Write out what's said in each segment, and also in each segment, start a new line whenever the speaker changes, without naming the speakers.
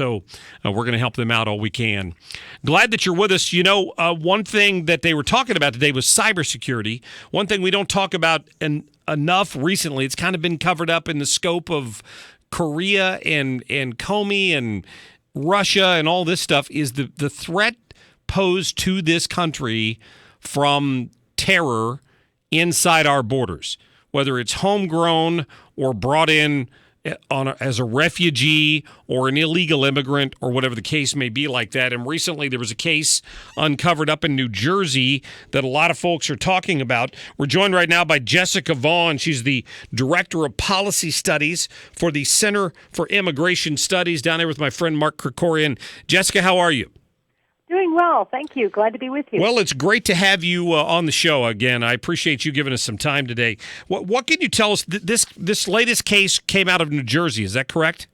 So we're going to help them out all we can. Glad that you're with us. You know, one thing that they were talking about today was cybersecurity. One thing we don't talk about enough recently, it's kind of been covered up in the scope of Korea and Comey and Russia and all this stuff, is the threat posed to this country from terror inside our borders, whether it's homegrown or brought in as a refugee or an illegal immigrant or whatever the case may be like that. And recently there was a case uncovered up in New Jersey that a lot of folks are talking about. We're joined right now by Jessica Vaughan. She's the Director of Policy Studies for the Center for Immigration Studies down there with my friend Mark Krikorian. Jessica, how are you?
Doing well. Thank you. Glad to be with you.
Well, it's great to have you on the show again. I appreciate you giving us some time today. What can you tell us? This latest case came out of New Jersey. Is that correct?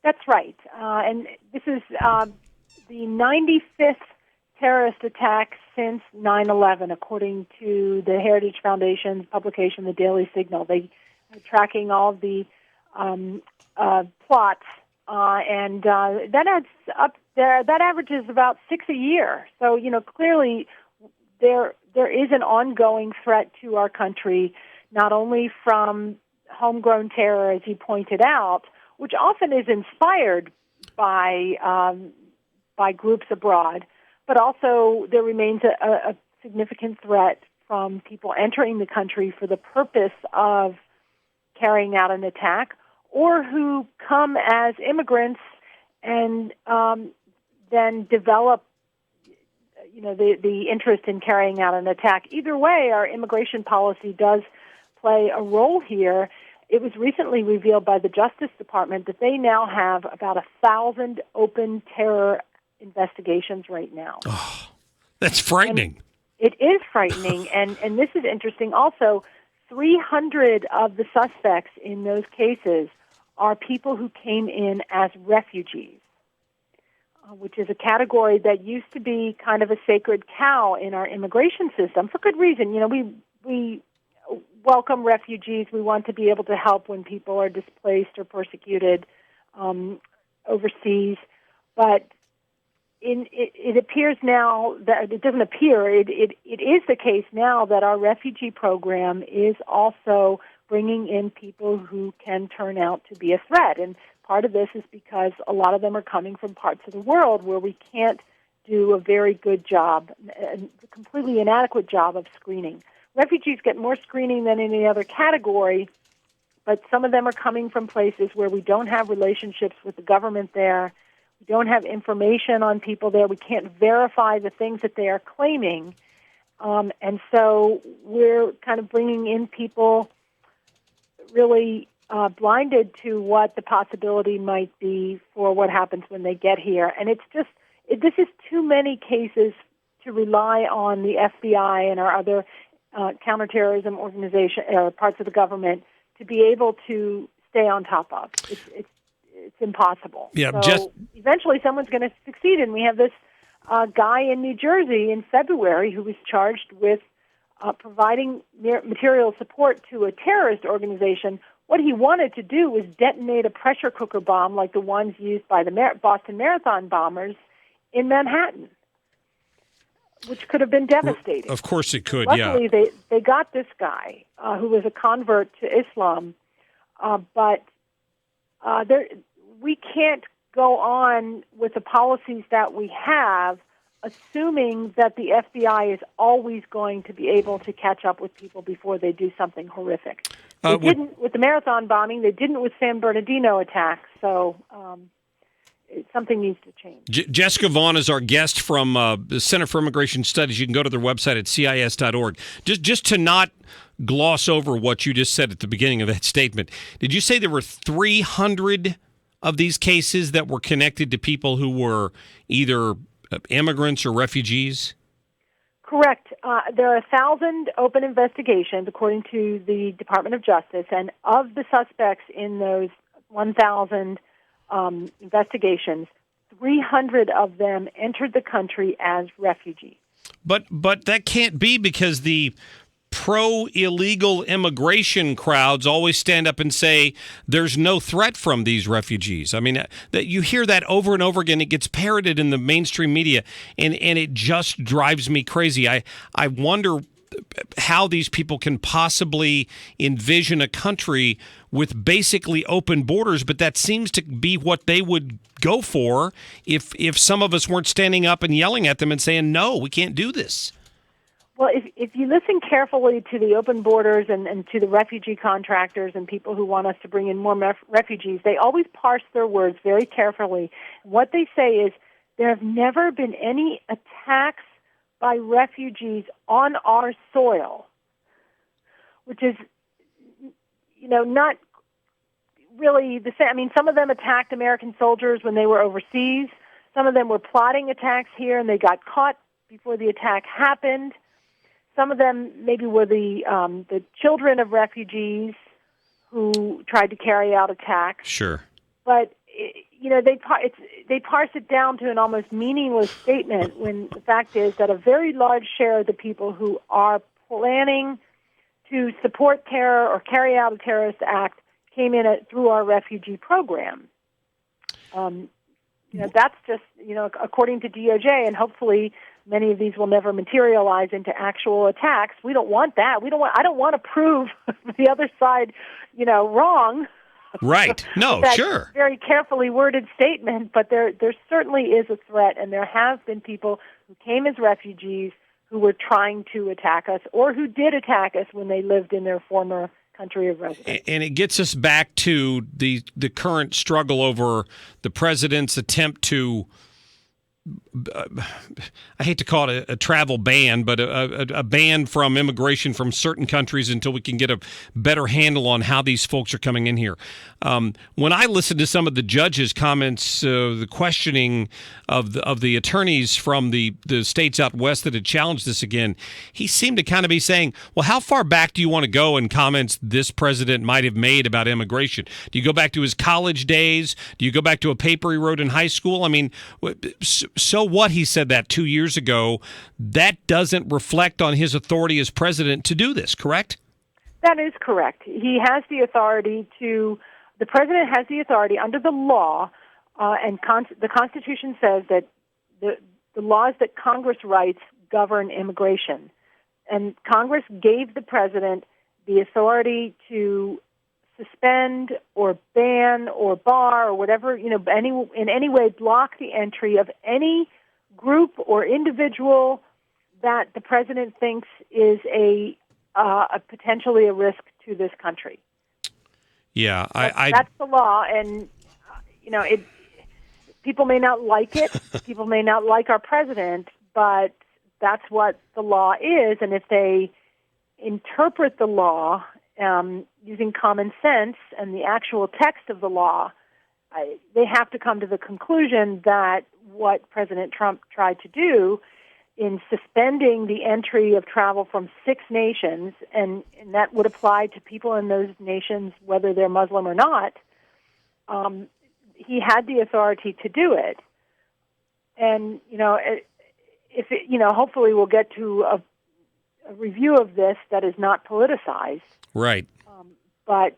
That's right. And this is the 95th terrorist attack since 9/11, according to the Heritage Foundation's publication, The Daily Signal. They are tracking all of the plots, and that adds up. That averages about 6 a year. So, clearly there is an ongoing threat to our country, not only from homegrown terror, as you pointed out, which often is inspired by groups abroad, but also there remains a significant threat from people entering the country for the purpose of carrying out an attack, or who come as immigrants and then develop, the interest in carrying out an attack. Either way, our immigration policy does play a role here. It was recently revealed by the Justice Department that they now have about 1,000 open terror investigations right now.
Oh, that's frightening.
And it is frightening, and this is interesting. Also, 300 of the suspects in those cases are people who came in as refugees, which is a category that used to be kind of a sacred cow in our immigration system for good reason. We welcome refugees. We want to be able to help when people are displaced or persecuted overseas. But it appears now that it doesn't appear. It is the case now that our refugee program is also bringing in people who can turn out to be a threat. And part of this is because a lot of them are coming from parts of the world where we can't do a very good job, a completely inadequate job of screening. Refugees get more screening than any other category, but some of them are coming from places where we don't have relationships with the government there. We don't have information on people there. We can't verify the things that they are claiming. And so we're kind of bringing in people really blinded to what the possibility might be for what happens when they get here. And this is too many cases to rely on the FBI and our other counterterrorism organization or parts of the government to be able to stay on top of. It's impossible.
Yeah,
so eventually someone's going to succeed. And we have this guy in New Jersey in February who was charged with providing material support to a terrorist organization. What he wanted to do was detonate a pressure cooker bomb like the ones used by the Boston Marathon bombers in Manhattan, which could have been devastating.
Of course it could,
Luckily, they got this guy who was a convert to Islam, but we can't go on with the policies that we have assuming that the FBI is always going to be able to catch up with people before they do something horrific. They didn't with the marathon bombing. They didn't with San Bernardino attacks. So something needs to change.
Jessica Vaughan is our guest from the Center for Immigration Studies. You can go to their website at CIS.org. Just to not gloss over what you just said at the beginning of that statement, did you say there were 300 of these cases that were connected to people who were either immigrants or refugees?
Correct. There are 1,000 open investigations, according to the Department of Justice, and of the suspects in those 1,000 investigations, 300 of them entered the country as refugees.
But that can't be, because the pro-illegal immigration crowds always stand up and say there's no threat from these refugees. I mean, that you hear that over and over again. It gets parroted in the mainstream media, and it just drives me crazy. I wonder how these people can possibly envision a country with basically open borders, but that seems to be what they would go for if some of us weren't standing up and yelling at them and saying, no, we can't do this.
Well, if you listen carefully to the open borders and to the refugee contractors and people who want us to bring in more refugees, they always parse their words very carefully. What they say is there have never been any attacks by refugees on our soil, which is, not really the same. I mean, some of them attacked American soldiers when they were overseas. Some of them were plotting attacks here, and they got caught before the attack happened. Some of them maybe were the children of refugees who tried to carry out attacks.
Sure.
But they parse it down to an almost meaningless statement when the fact is that a very large share of the people who are planning to support terror or carry out a terrorist act came in through our refugee program. That's just, according to DOJ, and hopefully many of these will never materialize into actual attacks. We don't want that. I don't want to prove the other side, wrong.
Right. No,
that
sure.
Very carefully worded statement, but there certainly is a threat, and there have been people who came as refugees who were trying to attack us or who did attack us when they lived in their former country of residence.
And it gets us back to the current struggle over the president's attempt to, I hate to call it a travel ban, but a ban from immigration from certain countries until we can get a better handle on how these folks are coming in here. When I listened to some of the judges' comments, the questioning of the attorneys from the states out west that had challenged this again, he seemed to kind of be saying, well, how far back do you want to go in comments this president might have made about immigration? Do you go back to his college days? Do you go back to a paper he wrote in high school? I mean, so what? He said that 2 years ago. That doesn't reflect on his authority as president to do this, correct?
That is correct. He has the authority the president has the authority under the law, and the Constitution says that the laws that Congress writes govern immigration. And Congress gave the president the authority to suspend or ban or bar or whatever, in any way block the entry of any group or individual that the president thinks is a potentially a risk to this country.
Yeah,
that's the law, and people may not like it. People may not like our president, but that's what the law is. And if they interpret the law using common sense and the actual text of the law, they have to come to the conclusion that what President Trump tried to do in suspending the entry of travel from 6 nations, and that would apply to people in those nations whether they're Muslim or not, he had the authority to do it. And, hopefully we'll get to a review of this that is not politicized.
Right.
But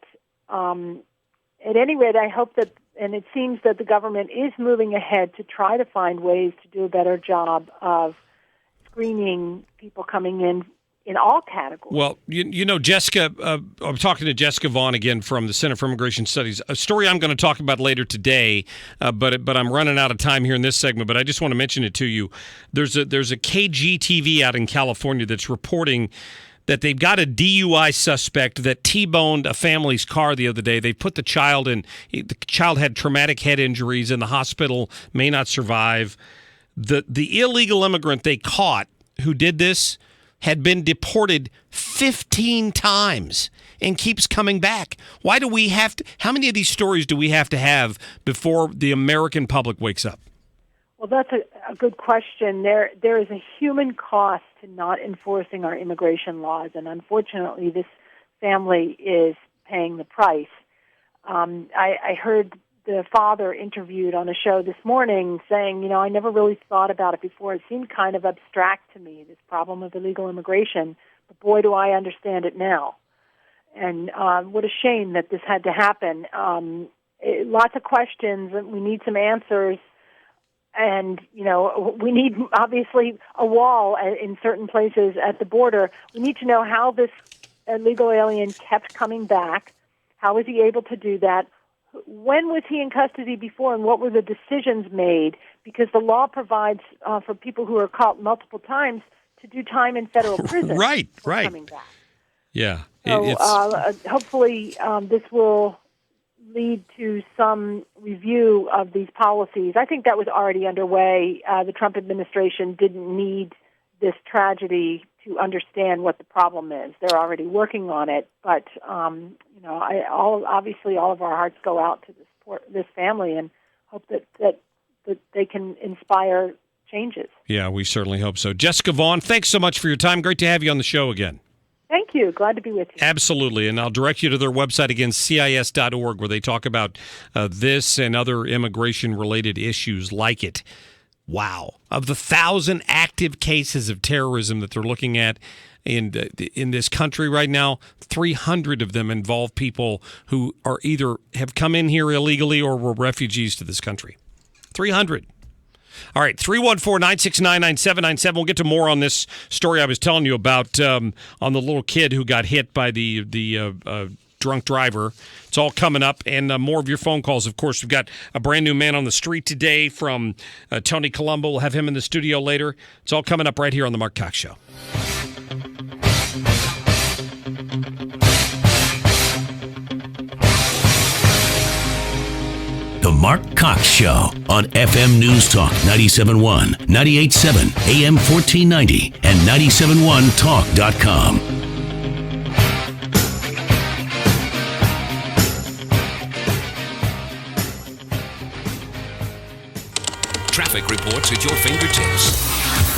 at any rate, I hope that, and it seems that the government is moving ahead to try to find ways to do a better job of screening people coming in all categories.
Well, Jessica, I'm talking to Jessica Vaughan again from the Center for Immigration Studies, a story I'm going to talk about later today, but I'm running out of time here in this segment, but I just want to mention it to you. There's a KGTV out in California that's reporting that they've got a DUI suspect that T-boned a family's car the other day. They put the child in. The child had traumatic head injuries in the hospital, may not survive. The illegal immigrant they caught who did this had been deported 15 times and keeps coming back. Why do we have to? How many of these stories do we have to have before the American public wakes up?
Well, that's a good question. There is a human cost to not enforcing our immigration laws, and unfortunately, this family is paying the price. I heard the father interviewed on a show this morning saying, I never really thought about it before. It seemed kind of abstract to me, this problem of illegal immigration. But boy, do I understand it now. And what a shame that this had to happen. Lots of questions, and we need some answers. And, we need, obviously, a wall in certain places at the border. We need to know how this illegal alien kept coming back. How was he able to do that? When was he in custody before, and what were the decisions made? Because the law provides for people who are caught multiple times to do time in federal prison.
Right.
Coming back.
Yeah.
So hopefully this will lead to some review of these policies. I think that was already underway. The Trump administration didn't need this tragedy to understand what the problem is. They're already working on it, but obviously all of our hearts go out to this family, and hope that they can inspire changes.
Yeah, we certainly hope so. Jessica Vaughan, thanks so much for your time. Great to have you on the show again.
Thank you. Glad to be with you.
Absolutely. And I'll direct you to their website again, CIS.org, where they talk about this and other immigration-related issues like it. Wow. Of the 1,000 active cases of terrorism that they're looking at in this country right now, 300 of them involve people who are either have come in here illegally or were refugees to this country. 300. All right, 314-969-9797. We'll get to more on this story I was telling you about on the little kid who got hit by the drunk driver. It's all coming up, and more of your phone calls. Of course, we've got a brand new man on the street today from Tony Colombo. We'll have him in the studio later. It's all coming up right here on The Mark Cox Show.
The Mark Cox Show on FM News Talk 97.1, 98.7, AM 1490, and 97.1talk.com. Traffic reports at your fingertips.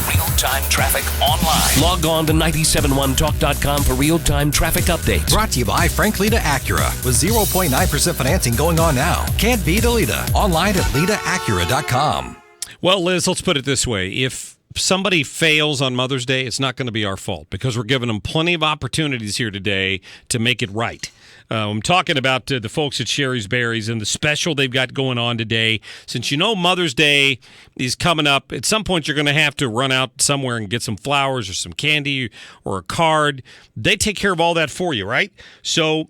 Real-time traffic online. Log on to 971talk.com for real-time traffic updates.
Brought to you by Frank Lita Acura. With 0.9% financing going on now. Can't beat a Lita. Online at litaacura.com.
Well, Liz, let's put it this way. If somebody fails on Mother's Day, it's not going to be our fault because we're giving them plenty of opportunities here today to make it right. I'm talking about the folks at Sherry's Berries and the special they've got going on today. Since Mother's Day is coming up, at some point you're going to have to run out somewhere and get some flowers or some candy or a card. They take care of all that for you, right? So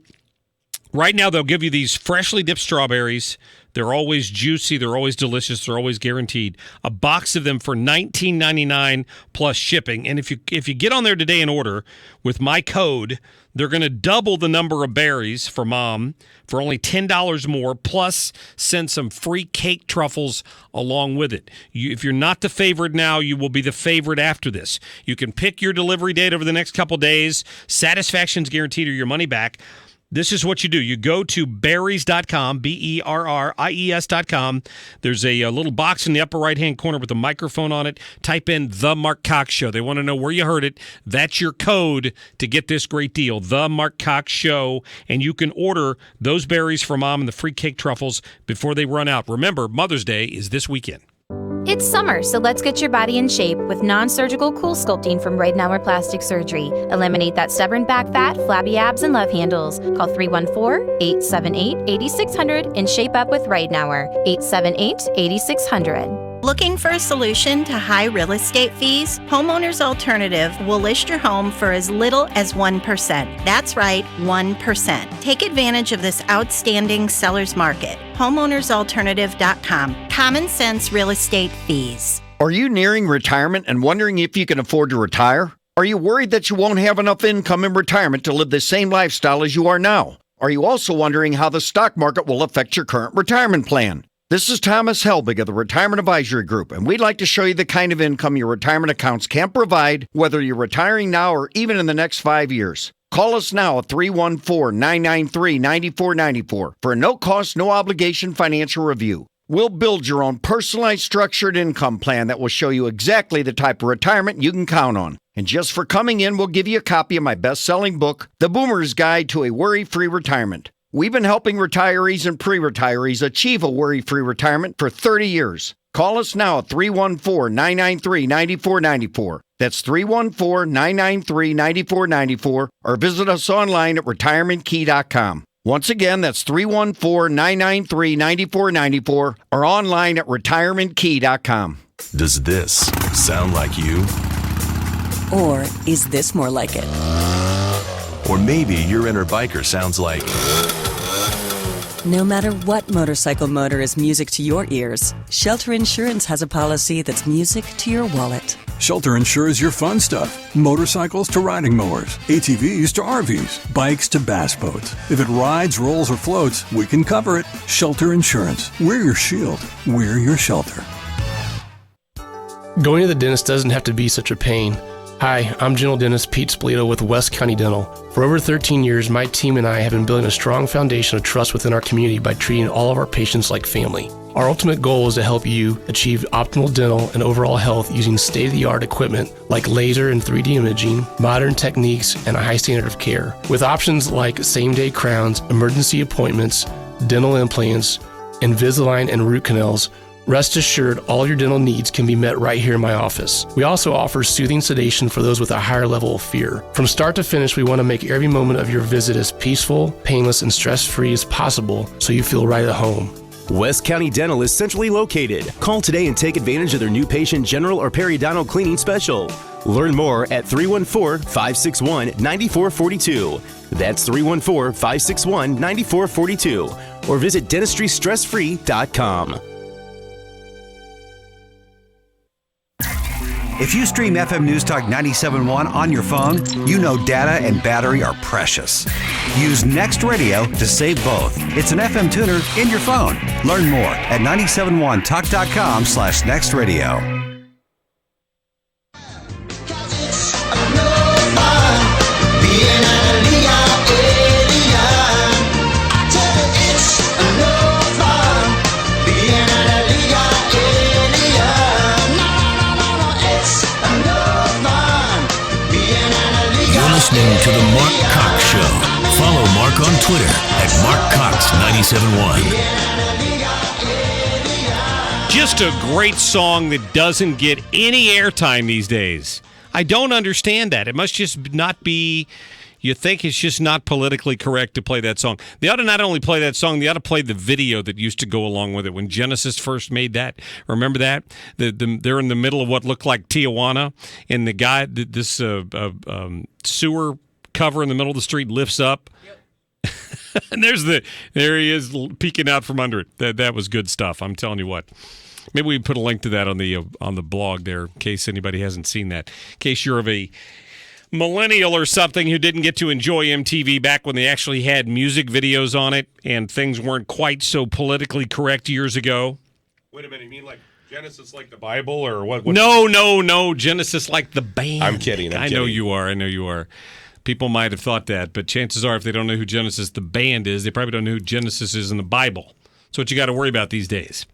right now they'll give you these freshly dipped strawberries. They're always juicy. They're always delicious. They're always guaranteed. A box of them for $19.99 plus shipping. And if you get on there today and order with my code, they're going to double the number of berries for Mom for only $10 more, plus send some free cake truffles along with it. If you're not the favorite now, you will be the favorite after this. You can pick your delivery date over the next couple days. Satisfaction's guaranteed or your money back. This is what you do. You go to berries.com, BERRIES.com. There's a little box in the upper right-hand corner with a microphone on it. Type in The Mark Cox Show. They want to know where you heard it. That's your code to get this great deal, The Mark Cox Show. And you can order those berries for Mom and the free cake truffles before they run out. Remember, Mother's Day is this weekend.
It's summer, so let's get your body in shape with non-surgical cool sculpting from Reidenauer Plastic Surgery. Eliminate that stubborn back fat, flabby abs, and love handles. Call 314-878-8600 and shape up with Reidenauer. 878-8600.
Looking for a solution to high real estate fees? Homeowners Alternative will list your home for as little as 1%. That's right, 1%. Take advantage of this outstanding seller's market. Homeownersalternative.com. Common sense real estate fees.
Are you nearing retirement and wondering if you can afford to retire? Are you worried that you won't have enough income in retirement to live the same lifestyle as you are now? Are you also wondering how the stock market will affect your current retirement plan? This is Thomas Helbig of the Retirement Advisory Group, and we'd like to show you the kind of income your retirement accounts can provide, whether you're retiring now or even in the next 5 years. Call us now at 314-993-9494 for a no-cost, no-obligation financial review. We'll build your own personalized structured income plan that will show you exactly the type of retirement you can count on. And just for coming in, we'll give you a copy of my best-selling book, The Boomer's Guide to a Worry-Free Retirement. We've been helping retirees and pre-retirees achieve a worry-free retirement for 30 years. Call us now at 314-993-9494. That's 314-993-9494, or visit us online at retirementkey.com. Once again, that's 314-993-9494, or online at retirementkey.com.
Does this sound like you?
Or is this more like it?
Or maybe your inner biker sounds like...
No matter what motorcycle motor is music to your ears, Shelter Insurance has a policy that's music to your wallet.
Shelter insures your fun stuff. Motorcycles to riding mowers, ATVs to RVs, bikes to bass boats. If it rides, rolls, or floats, we can cover it. Shelter Insurance. We're your shield. We're your shelter.
Going to the dentist doesn't have to be such a pain. Hi, I'm General Dentist Pete Spolito with West County Dental. For over 13 years, my team and I have been building a strong foundation of trust within our community by treating all of our patients like family. Our ultimate goal is to help you achieve optimal dental and overall health using state-of-the-art equipment like laser and 3D imaging, modern techniques, and a high standard of care. With options like same-day crowns, emergency appointments, dental implants, Invisalign and root canals, rest assured all your dental needs can be met right here in my office. We also offer soothing sedation for those with a higher level of fear. From start to finish, we want to make every moment of your visit as peaceful, painless, and stress-free as possible so you feel right at home.
West County Dental is centrally located. Call today and take advantage of their new patient general or periodontal cleaning special. Learn more at 314-561-9442. That's 314-561-9442. Or visit dentistrystressfree.com.
If you stream FM News Talk 97.1 on your phone, you know data and battery are precious. Use Next Radio to save both. It's an FM tuner in your phone. Learn more at 971talk.com/nextradio.
Listening to The Mark Cox Show. Follow Mark on Twitter at MarkCox971.
Just a great song that doesn't get any airtime these days. I don't understand that. It must just not be... You think it's just not politically correct to play that song. They ought to not only play that song, they ought to play the video that used to go along with it when Genesis first made that. Remember that? They're in the middle of what looked like Tijuana, and the guy, this sewer cover in the middle of the street lifts up. Yep. And there he is peeking out from under it. That was good stuff. I'm telling you what. Maybe we can put a link to that on the blog there in case anybody hasn't seen that. In case you're of a millennial or something who didn't get to enjoy MTV back when they actually had music videos on it and things weren't quite so politically correct years ago.
Wait a minute, you mean like Genesis like the Bible or what?
No, Genesis like the band.
I'm kidding.
I know you are. People might have thought that, but chances are if they don't know who Genesis the band is, they probably don't know who Genesis is in the Bible. That's what you got to worry about these days.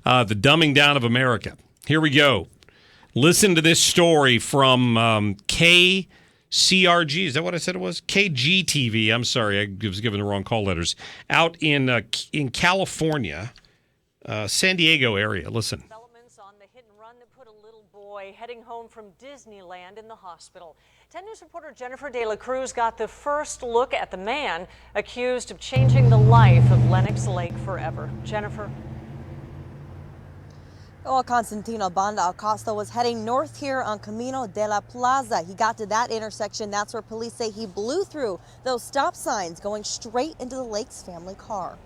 The dumbing down of America. Here we go. Listen to this story from KCRG. Is that what I said it was? KGTV. I'm sorry, I was given the wrong call letters. Out in California, San Diego area. Listen.
Developments on the hit and run that put a little boy heading home from Disneyland in the hospital. 10 News reporter Jennifer De La Cruz got the first look at the man accused of changing the life of Lennox Lake forever. Jennifer.
Well, Constantino Banda Acosta was heading north here on Camino de la Plaza. He got to that intersection. That's where police say he blew through those stop signs, going straight into the Lake's family car.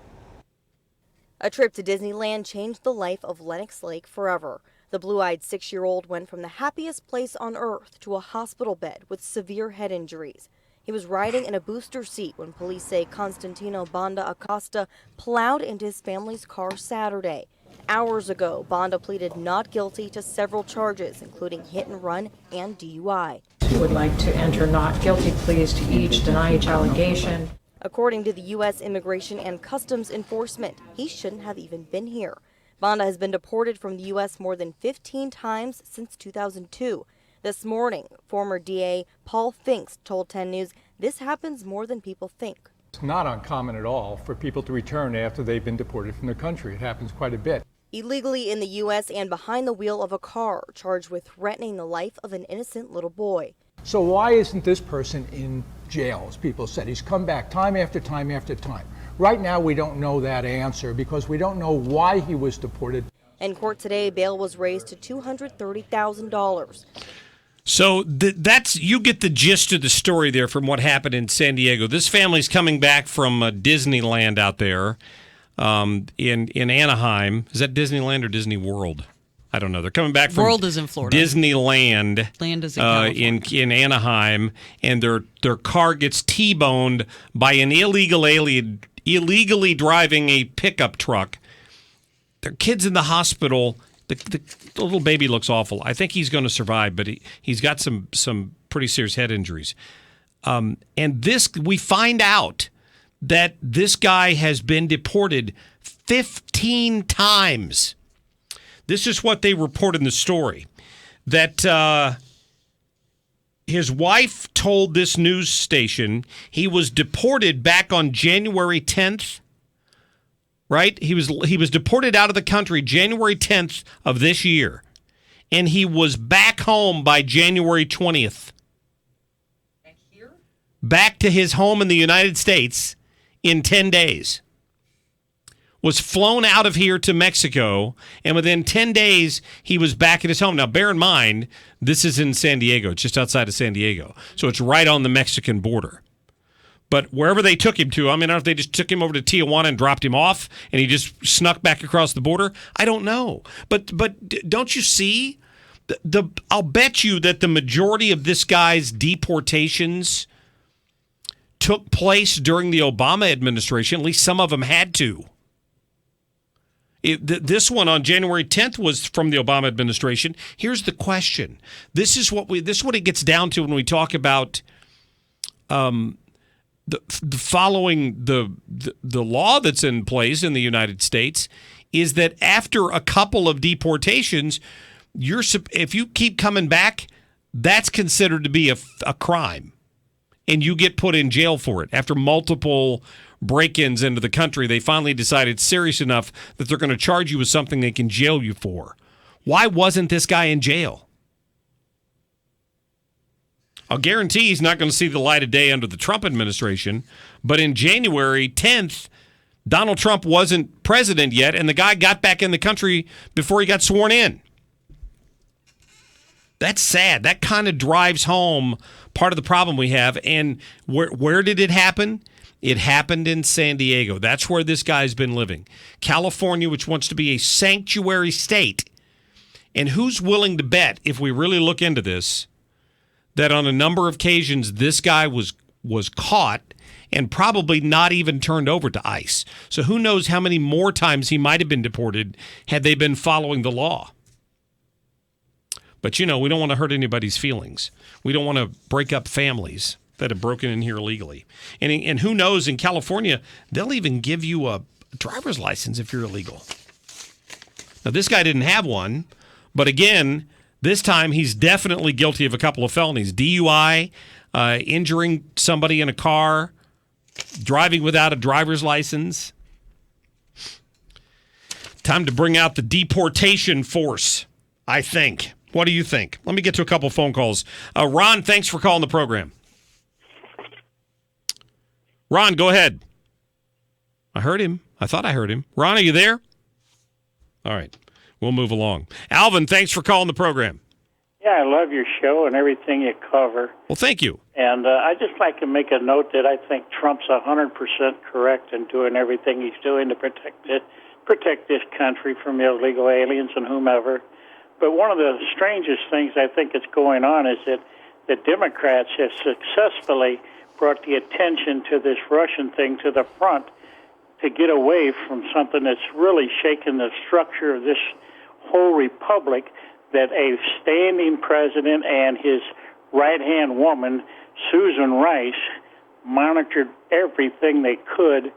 A trip to Disneyland changed the life of Lennox Lake forever. The blue-eyed 6-year-old went from the happiest place on earth to a hospital bed with severe head injuries. He was riding in a booster seat when police say Constantino Banda Acosta plowed into his family's car Saturday. Hours ago, Banda pleaded not guilty to several charges, including hit and run and DUI.
We would like to enter not guilty pleas to each, deny each allegation.
According to the U.S. Immigration and Customs Enforcement, he shouldn't have even been here. Banda has been deported from the U.S. more than 15 times since 2002. This morning, former DA Paul Finks told 10 News this happens more than people think.
It's not uncommon at all for people to return after they've been deported from the country. It happens quite a bit.
illegally in the U.S. and behind the wheel of a car, charged with threatening the life of an innocent little boy.
So why isn't this person in jail, as people said? He's come back time after time after time. Right now, we don't know that answer because we don't know why he was deported.
In court today, bail was raised to $230,000.
So that's you get the gist of the story there from what happened in San Diego. This family's coming back from Disneyland out there in Anaheim. Is that Disneyland or Disney World? I don't know. They're coming back from
World is in Florida.
Disneyland.
Land is in California.
In Anaheim, and their car gets T-boned by an illegal alien illegally driving a pickup truck. Their kid's in the hospital. The little baby looks awful. I think he's going to survive, but he's got some pretty serious head injuries. And we find out that this guy has been deported 15 times. This is what they report in the story, that his wife told this news station he was deported back on January 10th, right? He was deported out of the country January 10th of this year, and he was back home by January 20th. Back here? Back to his home in the United States in 10 days. Was flown out of here to Mexico, and within 10 days, he was back at his home. Now, bear in mind, this is in San Diego, just outside of San Diego, so it's right on the Mexican border. But wherever they took him to, I mean, I don't know if they just took him over to Tijuana and dropped him off, and he just snuck back across the border. I don't know. But don't you see? I'll bet you that the majority of this guy's deportations took place during the Obama administration. At least some of them had to. This one on January 10th was from the Obama administration. Here's the question. This is what it gets down to when we talk about the following the law that's in place in the United States, is that after a couple of deportations, if you keep coming back, that's considered to be a crime, and you get put in jail for it. After multiple break-ins into the country, they finally decided it's serious enough that they're going to charge you with something they can jail you for. Why wasn't this guy in jail? I'll guarantee he's not going to see the light of day under the Trump administration, but in January 10th, Donald Trump wasn't president yet, and the guy got back in the country before he got sworn in. That's sad. That kind of drives home part of the problem we have. And where did it happen? It happened in San Diego. That's where this guy's been living. California, which wants to be a sanctuary state. And who's willing to bet, if we really look into this, that on a number of occasions this guy was caught and probably not even turned over to ICE. So who knows how many more times he might have been deported had they been following the law. But, we don't want to hurt anybody's feelings. We don't want to break up families that have broken in here illegally. And who knows, in California, they'll even give you a driver's license if you're illegal. Now, this guy didn't have one, but again, this time he's definitely guilty of a couple of felonies. DUI, injuring somebody in a car, driving without a driver's license. Time to bring out the deportation force, I think. What do you think? Let me get to a couple phone calls. Ron, thanks for calling the program. Ron, go ahead. I heard him. I thought I heard him. Ron, are you there? All right. We'll move along. Alvin, thanks for calling the program.
Yeah, I love your show and everything you cover.
Well, thank you.
And I'd just like to make a note that I think Trump's 100% correct in doing everything he's doing to protect this country from illegal aliens and whomever. But one of the strangest things I think is going on is that the Democrats have successfully brought the attention to this Russian thing to the front to get away from something that's really shaken the structure of this whole republic, that a standing president and his right-hand woman, Susan Rice, monitored everything they could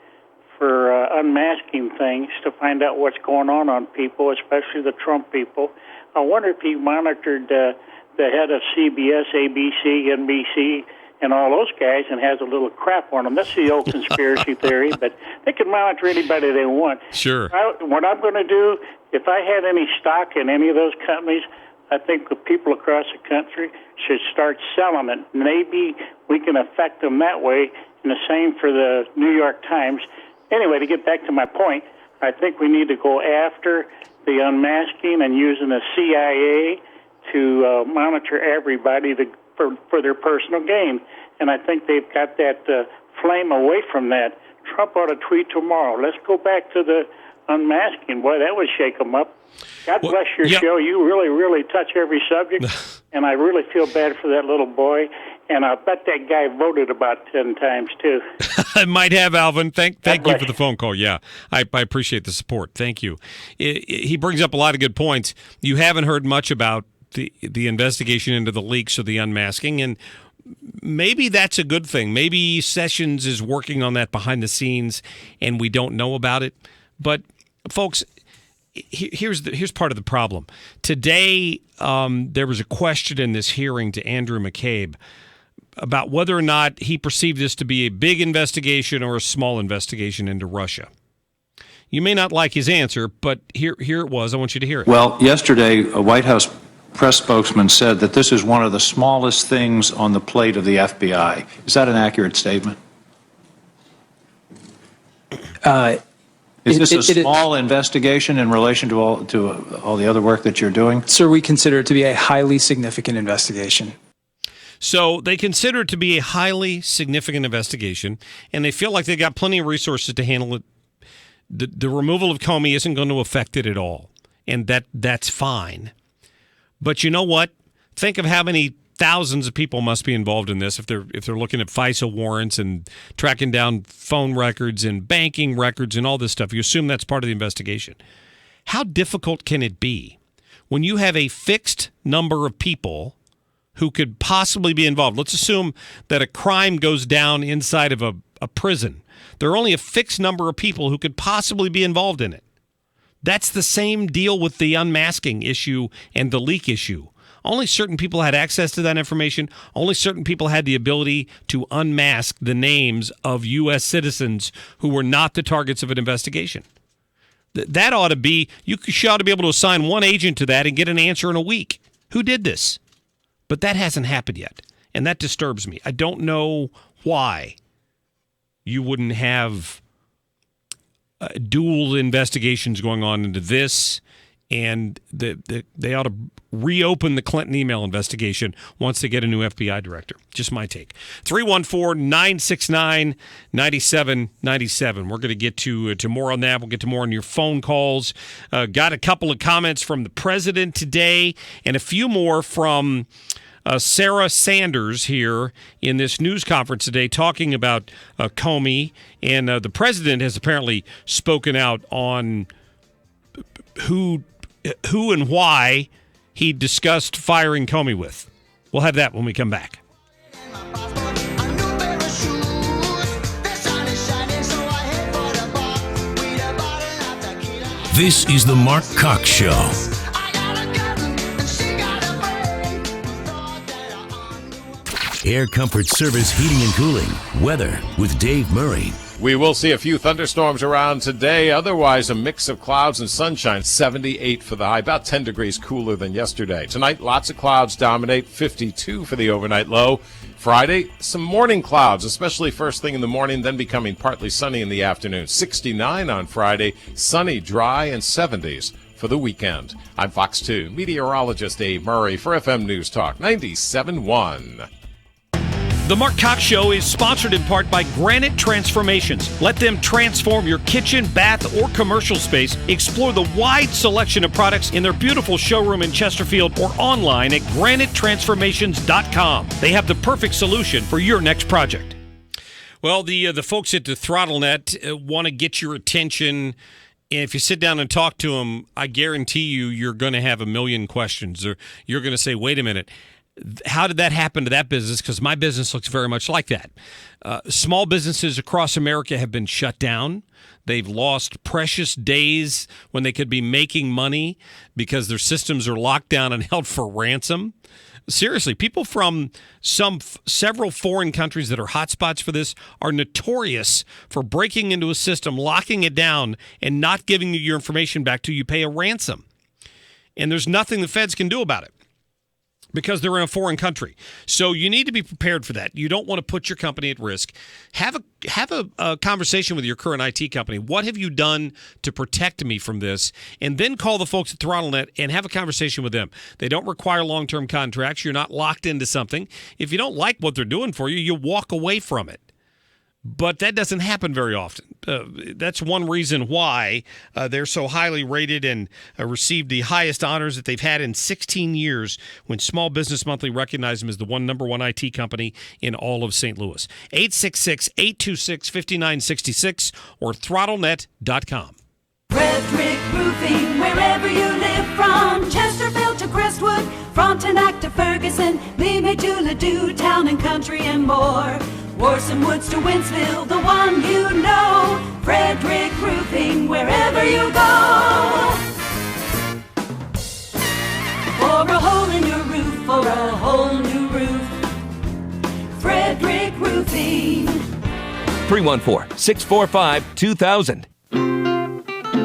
for unmasking things to find out what's going on people, especially the Trump people. I wonder if he monitored the head of CBS, ABC, NBC, and all those guys and has a little crap on them. That's the old conspiracy theory, but they can monitor anybody they want.
Sure.
What I'm going to do, if I had any stock in any of those companies, I think the people across the country should start selling it. Maybe we can affect them that way, and the same for the New York Times. Anyway, to get back to my point, I think we need to go after the unmasking and using the CIA to monitor everybody for their personal gain. And I think they've got that flame away from that. Trump ought to tweet tomorrow, let's go back to the unmasking. Boy, that would shake them up. God bless your show. You really, really touch every subject, and I really feel bad for that little boy. And I bet that guy voted about 10 times, too.
I might have, Alvin. Thank you for the phone call. Yeah, I appreciate the support. Thank you. He brings up a lot of good points. You haven't heard much about the investigation into the leaks or the unmasking, and maybe that's a good thing. Maybe Sessions is working on that behind the scenes, and we don't know about it. But, folks, here's part of the problem. Today, there was a question in this hearing to Andrew McCabe about whether or not he perceived this to be a big investigation or a small investigation into Russia. You may not like his answer, but here it was. I want you to hear it.
Well, yesterday, a White House press spokesman said that this is one of the smallest things on the plate of the FBI. Is that an accurate statement? Is this a small investigation in relation to all the other work that you're doing?
Sir, we consider it to be a highly significant investigation.
So they consider it to be a highly significant investigation, and they feel like they've got plenty of resources to handle it. The removal of Comey isn't going to affect it at all, and that's fine. But you know what? Think of how many thousands of people must be involved in this if they're looking at FISA warrants and tracking down phone records and banking records and all this stuff. You assume that's part of the investigation. How difficult can it be when you have a fixed number of people who could possibly be involved? Let's assume that a crime goes down inside of a prison. There are only a fixed number of people who could possibly be involved in it. That's the same deal with the unmasking issue and the leak issue. Only certain people had access to that information. Only certain people had the ability to unmask the names of U.S. citizens who were not the targets of an investigation. That ought to be, you ought to be able to assign one agent to that and get an answer in a week. Who did this? But that hasn't happened yet, and that disturbs me. I don't know why you wouldn't have dual investigations going on into this, and they ought to reopen the Clinton email investigation once they get a new FBI director. Just my take. 314-969-9797. We're going to get to more on that. We'll get to more on your phone calls. Got a couple of comments from the president today and a few more from Sarah Sanders here in this news conference today talking about Comey. And the president has apparently spoken out on who and why he discussed firing Comey with. We'll have that when we come back.
This is the Mark Cox Show. Air Comfort Service Heating and Cooling. Weather with Dave Murray.
We will see a few thunderstorms around today. Otherwise, a mix of clouds and sunshine. 78 for the high, about 10 degrees cooler than yesterday. Tonight, lots of clouds dominate. 52 for the overnight low. Friday, some morning clouds, especially first thing in the morning, then becoming partly sunny in the afternoon. 69 on Friday, sunny, dry, and 70s for the weekend. I'm Fox 2 meteorologist Dave Murray for FM News Talk 97.1.
The Mark Cox Show is sponsored in part by Granite Transformations. Let them transform your kitchen, bath, or commercial space. Explore the wide selection of products in their beautiful showroom in Chesterfield or online at granitetransformations.com. They have the perfect solution for your next project. Well, the folks at the ThrottleNet want to get your attention. If you sit down and talk to them, I guarantee you're going to have a million questions. Or you're going to say, wait a minute. How did that happen to that business? Because my business looks very much like that. Small businesses across America have been shut down. They've lost precious days when they could be making money because their systems are locked down and held for ransom. Seriously, people from several foreign countries that are hotspots for this are notorious for breaking into a system, locking it down, and not giving you your information back till you pay a ransom. And there's nothing the feds can do about it, because they're in a foreign country. So you need to be prepared for that. You don't want to put your company at risk. Have a conversation with your current IT company. What have you done to protect me from this? And then call the folks at ThrottleNet and have a conversation with them. They don't require long-term contracts. You're not locked into something. If you don't like what they're doing for you, you walk away from it. But that doesn't happen very often. That's one reason why they're so highly rated and received the highest honors that they've had in 16 years when Small Business Monthly recognized them as the number one IT company in all of St. Louis. 866-826-5966 or throttlenet.com.
Frederick Roofing, wherever you live, from Chesterfield to Crestwood, Frontenac to Ferguson, Lima to Ladue, Town and Country and more. Warson Woods to Winsville, the one you know. Frederick Roofing, wherever you go. For a hole in your roof, for a whole new roof. Frederick Roofing.
314-645-2000.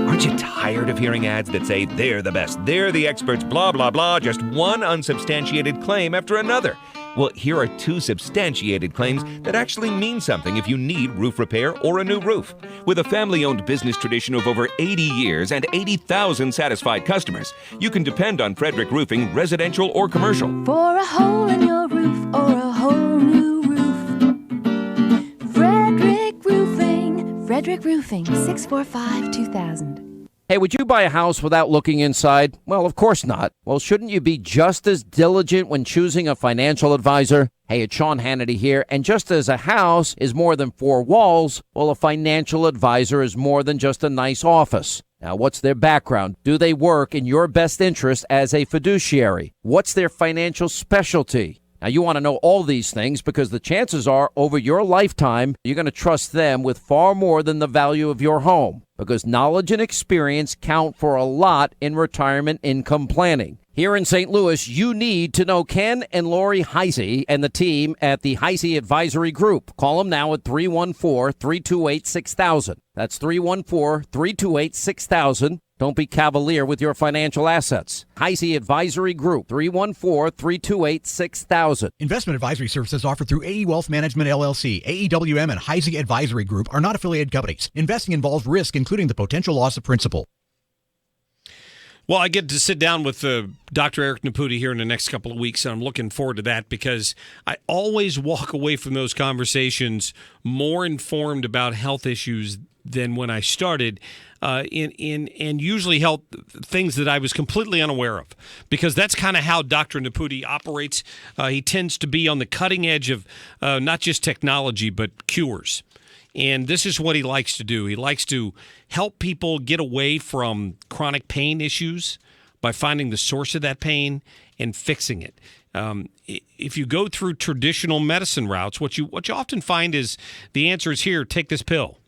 Aren't you tired of hearing ads that say they're the best, they're the experts, blah, blah, blah, just one unsubstantiated claim after another? Well, here are two substantiated claims that actually mean something if you need roof repair or a new roof. With a family-owned business tradition of over 80 years and 80,000 satisfied customers, you can depend on Frederick Roofing, residential or commercial.
For a hole in your roof or a whole new roof. Frederick Roofing. Frederick Roofing, 645-2000.
Hey, would you buy a house without looking inside? Well, of course not. Well, shouldn't you be just as diligent when choosing a financial advisor? Hey, it's Sean Hannity here, and just as a house is more than four walls, well, a financial advisor is more than just a nice office. Now, what's their background? Do they work in your best interest as a fiduciary? What's their financial specialty? Now, you want to know all these things because the chances are over your lifetime, you're going to trust them with far more than the value of your home, because knowledge and experience count for a lot in retirement income planning. Here in St. Louis, you need to know Ken and Lori Heisey and the team at the Heisey Advisory Group. Call them now at 314-328-6000. That's 314-328-6000. Don't be cavalier with your financial assets. Heisey Advisory Group, 314-328-6000.
Investment advisory services offered through AE Wealth Management, LLC. AEWM and Heisey Advisory Group are not affiliated companies. Investing involves risk, including the potential loss of principal.
Well, I get to sit down with Dr. Eric Naputi here in the next couple of weeks, and I'm looking forward to that because I always walk away from those conversations more informed about health issues than when I started, and usually health things that I was completely unaware of, because that's kind of how Dr. Naputi operates. He tends to be on the cutting edge of not just technology, but cures. And this is what he likes to do. He likes to help people get away from chronic pain issues by finding the source of that pain and fixing it. If you go through traditional medicine routes, what you often find is the answer is here, take this pill.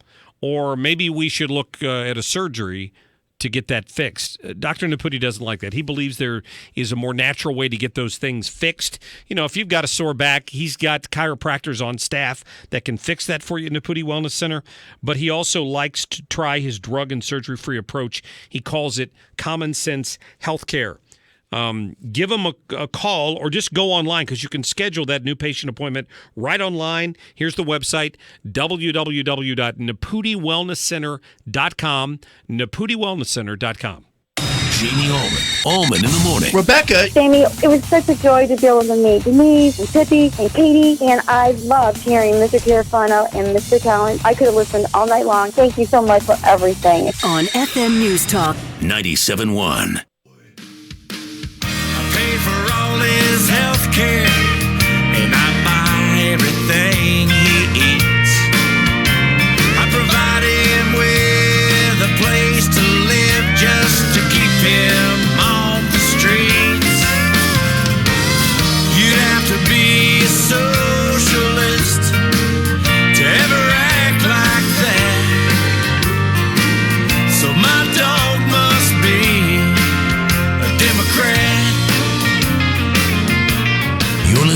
Or maybe we should look at a surgery to get that fixed. Dr. Naputi doesn't like that. He believes there is a more natural way to get those things fixed. You know, if you've got a sore back, he's got chiropractors on staff that can fix that for you at Naputi Wellness Center. But he also likes to try his drug and surgery-free approach. He calls it common sense healthcare. Give him a call or just go online, because you can schedule that new patient appointment right online. Here's the website, www.naputiwellnesscenter.com, naputiwellnesscenter.com.
Jamie Allman in the morning.
Rebecca. Jamie, it was such a joy to be able to meet Denise and Tippy and Katie, and I loved hearing Mr. Carafano and Mr. Talent. I could have listened all night long. Thank you so much for everything.
On FM News Talk
97.1.
Pay for all his health care, and I buy everything he eats. I provide him with a place to live just to keep him on the streets. You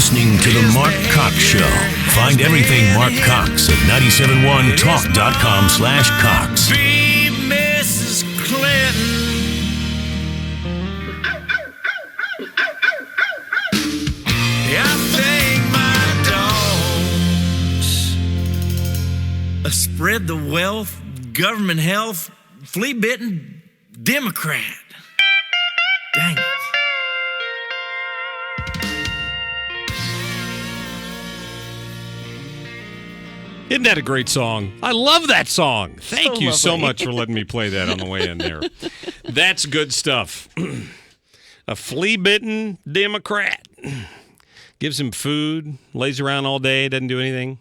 listening to The Mark Cox Show. Find everything Mark Cox at 971talk.com/Cox. Be Mrs. Clinton. I think my dogs spread the wealth, government health, flea-bitten Democrat. Dang it.
Isn't that a great song? I love that song. Thank you so
lovely.
much for letting me play that on the way in there. That's good stuff. A flea-bitten Democrat. Gives him food, lays around all day, doesn't do anything.